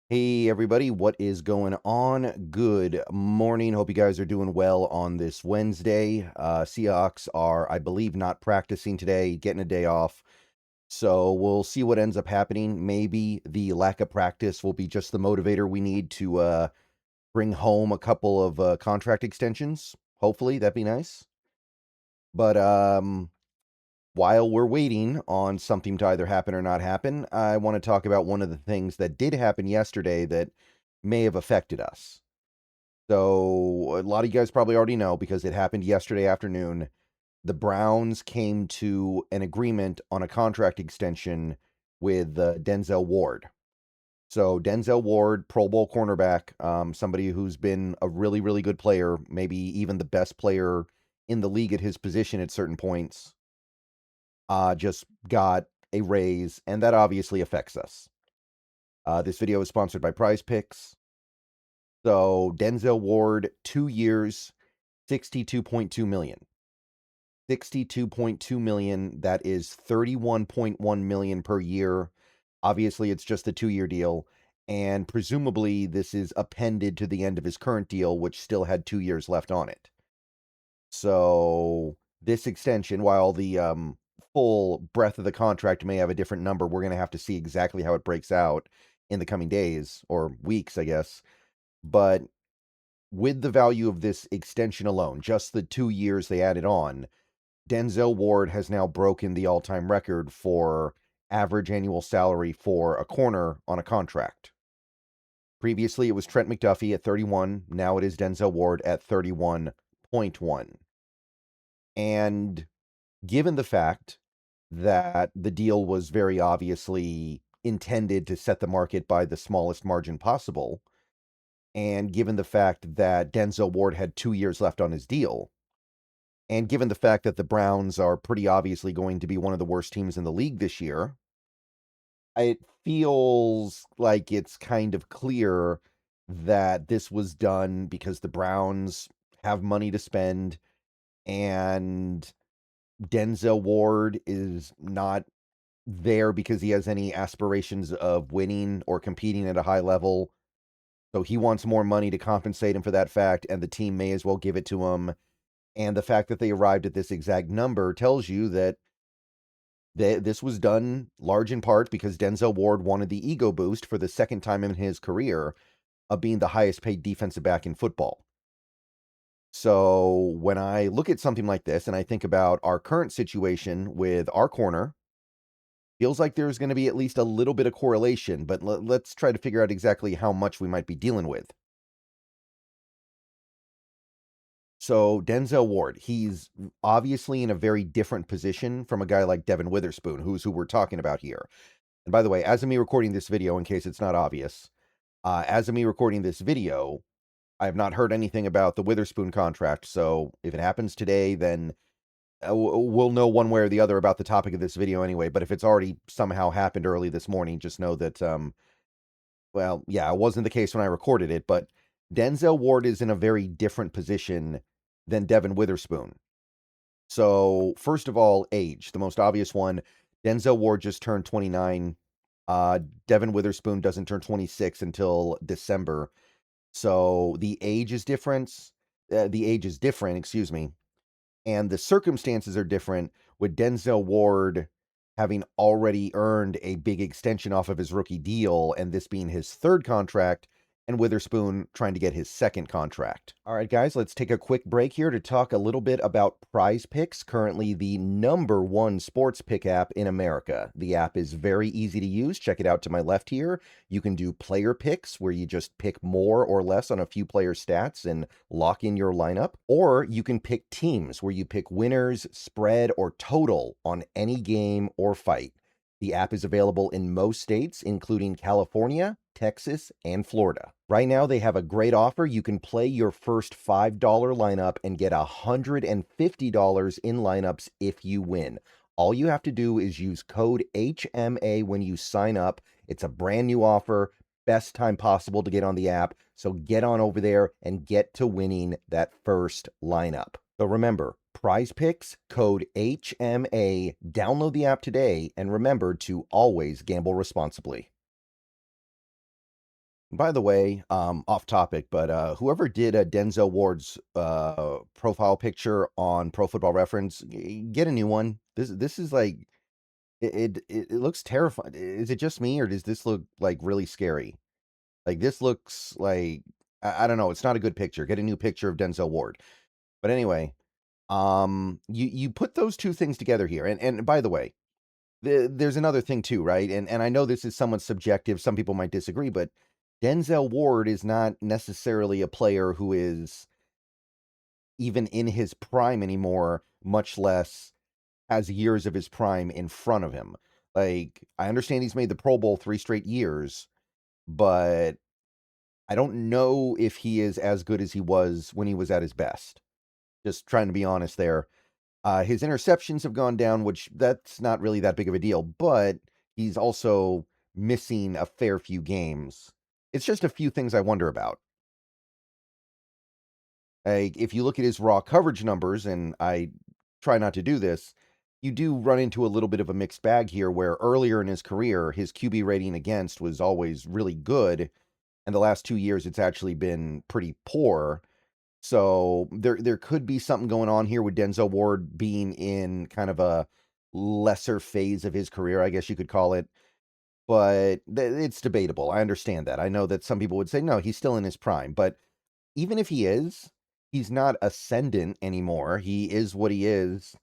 Hey everybody, what is going on? Good morning. Hope you guys are doing well on this Wednesday. Seahawks are, I believe, not practicing today, getting a day off. So we'll see what ends up happening. Maybe the lack of practice will be just the motivator we need to bring home a couple of contract extensions. Hopefully, that'd be nice. But while we're waiting on something to either happen or not happen, I want to talk about one of the things that did happen yesterday that may have affected us. So, a lot of you guys probably already know because it happened yesterday afternoon. The Browns came to an agreement on a contract extension with Denzel Ward. So, Denzel Ward, Pro Bowl cornerback, somebody who's been a really, really good player, maybe even the best player in the league at his position at certain points, just got a raise, and that obviously affects us. This video is sponsored by Prize Picks. So Denzel Ward, 2 years, 62.2 million. 62.2 million, that is 31.1 million per year. Obviously, it's just a 2-year deal, and presumably this is appended to the end of his current deal, which still had 2 years left on it. So this extension, while the full breadth of the contract may have a different number, we're going to have to see exactly how it breaks out in the coming days or weeks, I guess. But with the value of this extension alone, just the 2 years they added on, Denzel Ward has now broken the all-time record for average annual salary for a corner on a contract. Previously, it was Trent McDuffie at 31. Now it is Denzel Ward at 31.1. And given the fact that the deal was very obviously intended to set the market by the smallest margin possible, and given the fact that Denzel Ward had 2 years left on his deal, and given the fact that the Browns are pretty obviously going to be one of the worst teams in the league this year, it feels like it's kind of clear that this was done because the Browns have money to spend and Denzel Ward is not there because he has any aspirations of winning or competing at a high level. So he wants more money to compensate him for that fact, and the team may as well give it to him. And the fact that they arrived at this exact number tells you that this was done large in part because Denzel Ward wanted the ego boost for the second time in his career of being the highest paid defensive back in football. So when I look at something like this and I think about our current situation with our corner, feels like there's going to be at least a little bit of correlation, but let's try to figure out exactly how much we might be dealing with. So Denzel Ward, he's obviously in a very different position from a guy like Devon Witherspoon, who's who we're talking about here. And by the way, as of me recording this video, in case it's not obvious, as of me recording this video, I have not heard anything about the Witherspoon contract. So if it happens today, then we'll know one way or the other about the topic of this video anyway. But if it's already somehow happened early this morning, just know that, well, yeah, it wasn't the case when I recorded it, but Denzel Ward is in a very different position than Devon Witherspoon. So, first of all, age, the most obvious one. Denzel Ward just turned 29. Devon Witherspoon doesn't turn 26 until December. So the age is different. The age is different, excuse me. And the circumstances are different with Denzel Ward having already earned a big extension off of his rookie deal, and this being his third contract, and Witherspoon trying to get his second contract. All right, guys, let's take a quick break here to talk a little bit about Prize Picks, currently the #1 sports pick app in America. The app is very easy to use. Check it out to my left here. You can do player picks, where you just pick more or less on a few player stats and lock in your lineup. Or you can pick teams, where you pick winners, spread, or total on any game or fight. The app is available in most states, including California, Texas, and Florida. Right now, they have a great offer. You can play your first $5 lineup and get $150 in lineups if you win. All you have to do is use code HMA when you sign up. It's a brand new offer, best time possible to get on the app. So get on over there and get to winning that first lineup. So remember, Prize Picks, code HMA. Download the app today, and remember to always gamble responsibly. By the way, off topic, but whoever did a Denzel Ward's profile picture on Pro Football Reference, get a new one. This is like it looks terrifying. Is it just me, or does this look like really scary? Like this looks like I don't know. It's not a good picture. Get a new picture of Denzel Ward. But anyway, you put those two things together here, and by the way, there's another thing too, right? And I know this is somewhat subjective. Some people might disagree, but Denzel Ward is not necessarily a player who is even in his prime anymore, much less has years of his prime in front of him. Like, I understand he's made the Pro Bowl 3 straight years, but I don't know if he is as good as he was when he was at his best. Just trying to be honest there. His interceptions have gone down, which that's not really that big of a deal, but he's also missing a fair few games. It's just a few things I wonder about. Like, if you look at his raw coverage numbers, and I try not to do this, you do run into a little bit of a mixed bag here where earlier in his career, his QB rating against was always really good, and the last 2 years it's actually been pretty poor. So there could be something going on here with Denzel Ward being in kind of a lesser phase of his career, I guess you could call it. But it's debatable. I understand that. I know that some people would say, no, he's still in his prime. But even if he is, he's not ascendant anymore. He is what he is.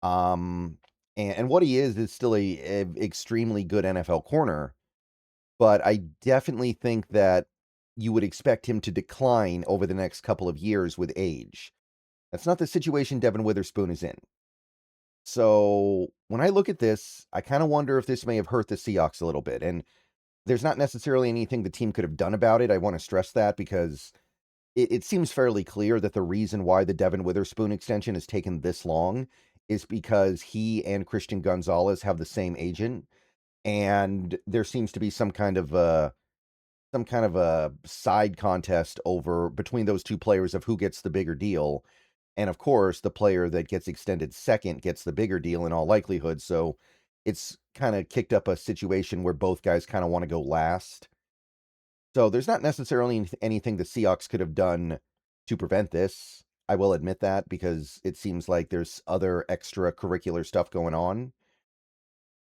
And what he is still a extremely good NFL corner. But I definitely think that you would expect him to decline over the next couple of years with age. That's not the situation Devon Witherspoon is in. So when I look at this, I kind of wonder if this may have hurt the Seahawks a little bit. And there's not necessarily anything the team could have done about it. I want to stress that because it seems fairly clear that the reason why the Devon Witherspoon extension has taken this long is because he and Christian Gonzalez have the same agent. And there seems to be some kind of a side contest over between those two players of who gets the bigger deal. And of course, the player that gets extended second gets the bigger deal in all likelihood. So it's kind of kicked up a situation where both guys kind of want to go last. So there's not necessarily anything the Seahawks could have done to prevent this. I will admit that because it seems like there's other extracurricular stuff going on.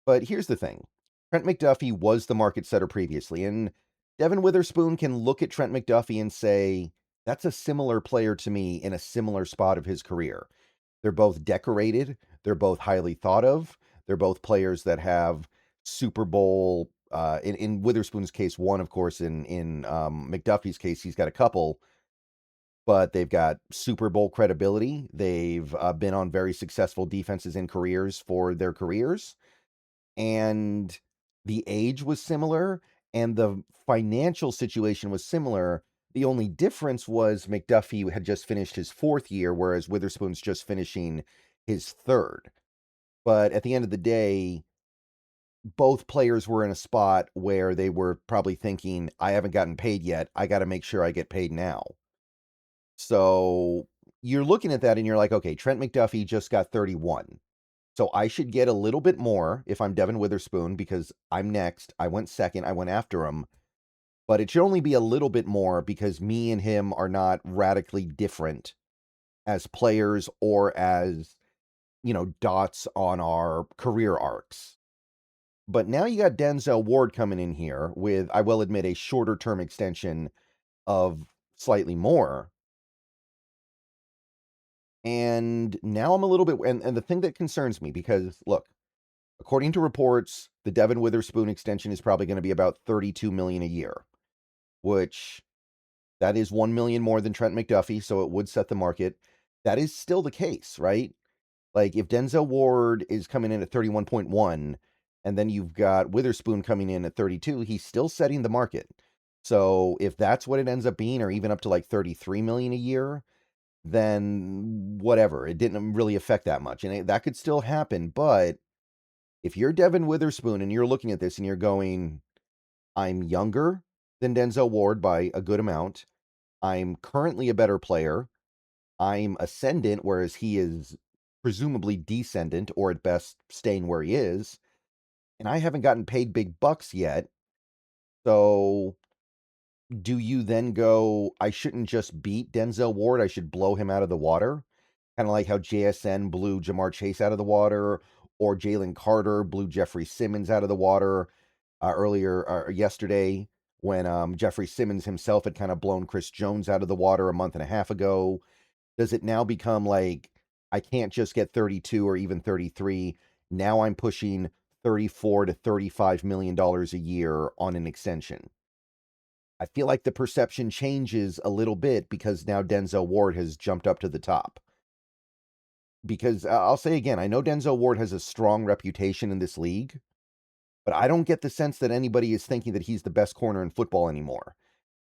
But here's the thing. Trent McDuffie was the market setter previously, and Devon Witherspoon can look at Trent McDuffie and say, that's a similar player to me in a similar spot of his career. They're both decorated, they're both highly thought of, they're both players that have Super Bowl, in Witherspoon's case, one, of course, in McDuffie's case, he's got a couple, but they've got Super Bowl credibility. They've been on very successful defenses in careers for their careers, and the age was similar and the financial situation was similar. The only difference was McDuffie had just finished his fourth year, whereas Witherspoon's just finishing his third. But at the end of the day, both players were in a spot where they were probably thinking, I haven't gotten paid yet. I got to make sure I get paid now. So you're looking at that and you're like, okay, Trent McDuffie just got 31. So I should get a little bit more if I'm Devon Witherspoon because I'm next. I went second. I went after him. But it should only be a little bit more because me and him are not radically different as players or as, dots on our career arcs. But now you got Denzel Ward coming in here with, I will admit, a shorter term extension of slightly more. And now I'm a little bit, and the thing that concerns me, because look, according to reports, the Devon Witherspoon extension is probably going to be about $32 million a year, which that is 1 million more than Trent McDuffie, so it would set the market. That is still the case, right? Like if Denzel Ward is coming in at 31.1 and then you've got Witherspoon coming in at 32, he's still setting the market. So if that's what it ends up being, or even up to like 33 million a year, then whatever. It didn't really affect that much. And that could still happen, but if you're Devon Witherspoon and you're looking at this and you're going, I'm younger than Denzel Ward by a good amount. I'm currently a better player. I'm ascendant, whereas he is presumably descendant, or at best staying where he is. And I haven't gotten paid big bucks yet. So do you then go, I shouldn't just beat Denzel Ward, I should blow him out of the water? Kind of like how JSN blew Jamar Chase out of the water, or Jalen Carter blew Jeffrey Simmons out of the water earlier yesterday, when Jeffrey Simmons himself had kind of blown Chris Jones out of the water a month and a half ago. Does it now become like, I can't just get 32 or even 33? Now I'm pushing 34 to $35 million a year on an extension. I feel like the perception changes a little bit because now Denzel Ward has jumped up to the top. Because I'll say again, I know Denzel Ward has a strong reputation in this league, but I don't get the sense that anybody is thinking that he's the best corner in football anymore.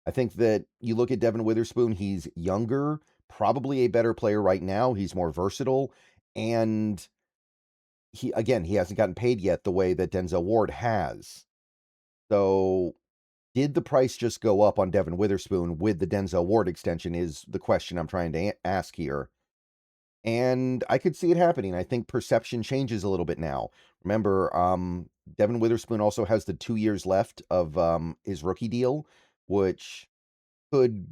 I think that you look at Devon Witherspoon, he's younger, probably a better player right now. He's more versatile, and he hasn't gotten paid yet the way that Denzel Ward has. So did the price just go up on Devon Witherspoon with the Denzel Ward extension is the question I'm trying to ask here. And I could see it happening. I think perception changes a little bit now. Remember, Devon Witherspoon also has the 2 years left of his rookie deal, which could,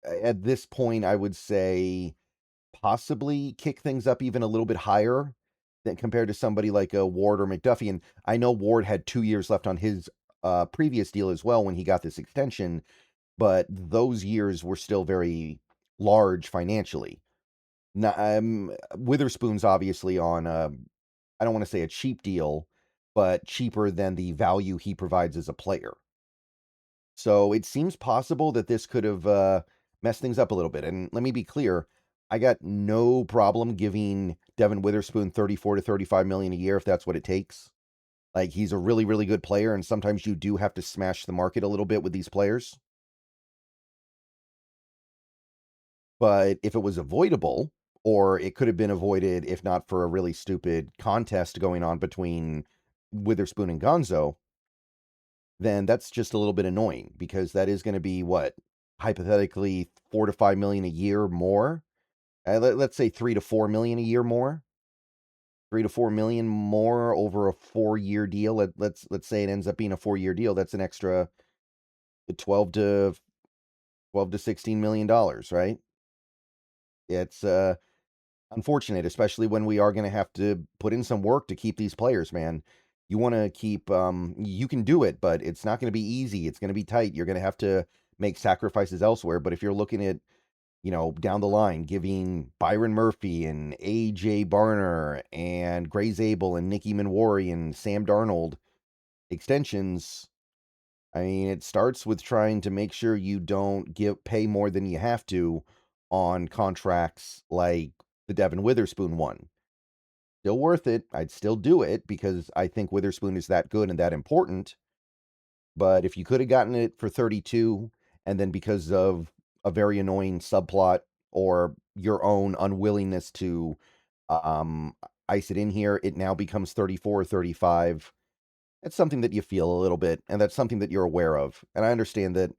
at this point, I would say, possibly kick things up even a little bit higher than compared to somebody like a Ward or McDuffie. And I know Ward had 2 years left on his previous deal as well when he got this extension, but those years were still very large financially. Now, Witherspoon's obviously on I don't want to say a cheap deal, but cheaper than the value he provides as a player. So it seems possible that this could have messed things up a little bit. And let me be clear, I got no problem giving Devon Witherspoon 34 to 35 million a year if that's what it takes. Like, he's a really, really good player, and sometimes you do have to smash the market a little bit with these players. But if it was avoidable, or it could have been avoided if not for a really stupid contest going on between Witherspoon and Gonzo, then that's just a little bit annoying because that is going to be what, hypothetically 4 to 5 million a year more. Let's say 3 to 4 million a year more. 3 to 4 million more over a 4-year deal. Let's say it ends up being a 4-year deal. That's an extra 12 to 16 million dollars, right? It's unfortunate, especially when we are going to have to put in some work to keep these players, man. You want to keep, you can do it, but it's not going to be easy. It's going to be tight. You're going to have to make sacrifices elsewhere. But if you're looking at, down the line, giving Byron Murphy and AJ Barner and Gray Zabel and Nicky Minwari and Sam Darnold extensions, I mean, it starts with trying to make sure you don't pay more than you have to on contracts like the Devon Witherspoon one. Still worth it. I'd still do it because I think Witherspoon is that good and that important. But if you could have gotten it for 32, and then because of a very annoying subplot or your own unwillingness to ice it in here, it now becomes 34 or 35. That's something that you feel a little bit, and that's something that you're aware of. And I understand that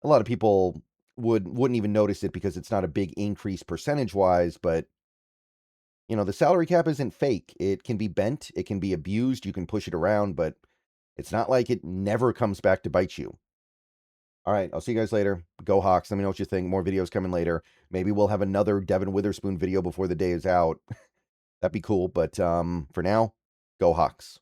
a lot of people wouldn't even notice it because it's not a big increase percentage-wise, but the salary cap isn't fake. It can be bent, it can be abused, you can push it around, but it's not like it never comes back to bite you. All right, I'll see you guys later. Go Hawks. Let me know what you think. More videos coming later. Maybe we'll have another Devon Witherspoon video before the day is out. That'd be cool, but for now, go Hawks.